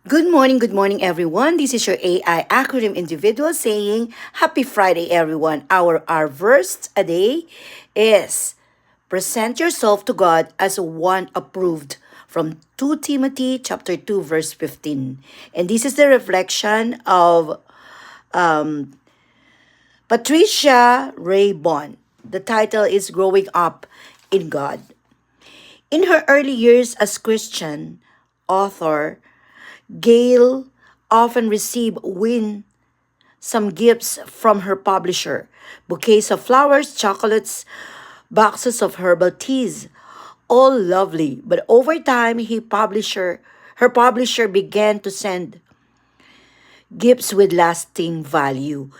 Good morning, everyone. This is your AI acronym individual saying, Happy Friday, everyone. Our verse a day is present yourself to God as one approved from 2 Timothy chapter 2, verse 15. And this is the reflection of Patricia Ray Bond. The title is Growing Up in God. In her early years as Christian author, Gail often received some gifts from her publisher, bouquets of flowers, chocolates, boxes of herbal teas, all lovely. But over time, her publisher began to send gifts with lasting value.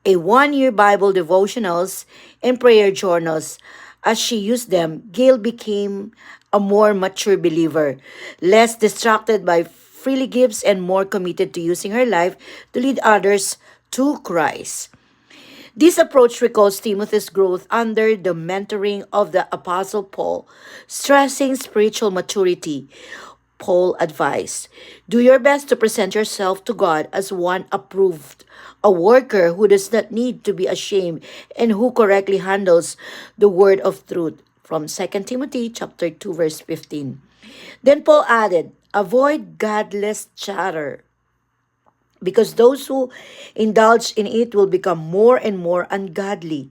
A one-year Bible devotionals and prayer journals. As she used them, Gail became a more mature believer, less distracted by freely gifts and more committed to using her life to lead others to Christ. This approach recalls Timothy's growth under the mentoring of the Apostle Paul, stressing spiritual maturity. Paul advised, do your best to present yourself to God as one approved, a worker who does not need to be ashamed and who correctly handles the word of truth. From 2 Timothy chapter 2 verse 15. Then Paul added, avoid godless chatter because those who indulge in it will become more and more ungodly.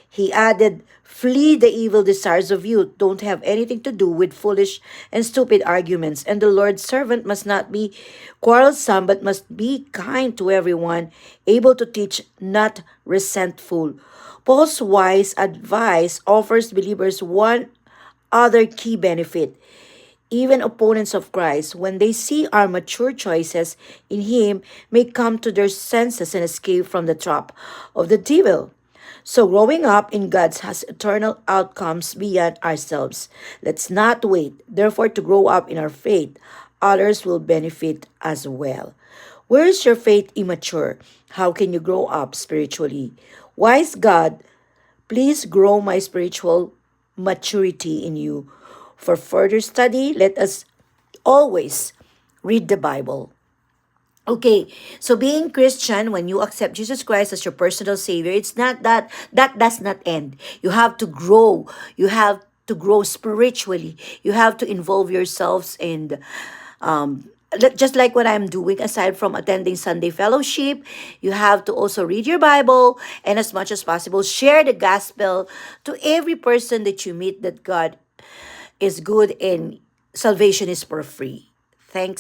He added, flee the evil desires of youth. Don't have anything to do with foolish and stupid arguments. And the Lord's servant must not be quarrelsome, but must be kind to everyone, able to teach, not resentful. Paul's wise advice offers believers one other key benefit. Even opponents of Christ, when they see our mature choices in Him, may come to their senses and escape from the trap of the devil. So, growing up in God has eternal outcomes beyond ourselves. Let's not wait, therefore, to grow up in our faith. Others will benefit as well. Where is your faith immature? How can you grow up spiritually? Wise God, please grow my spiritual maturity in you. For further study, let us always read the Bible. Okay, so being Christian, when you accept Jesus Christ as your personal Savior, it's not that does not end. You have to grow. You have to grow spiritually. You have to involve yourselves in just like what I'm doing, aside from attending Sunday fellowship, you have to also read your Bible and as much as possible share the gospel to every person that you meet that God is good and salvation is for free. Thanks.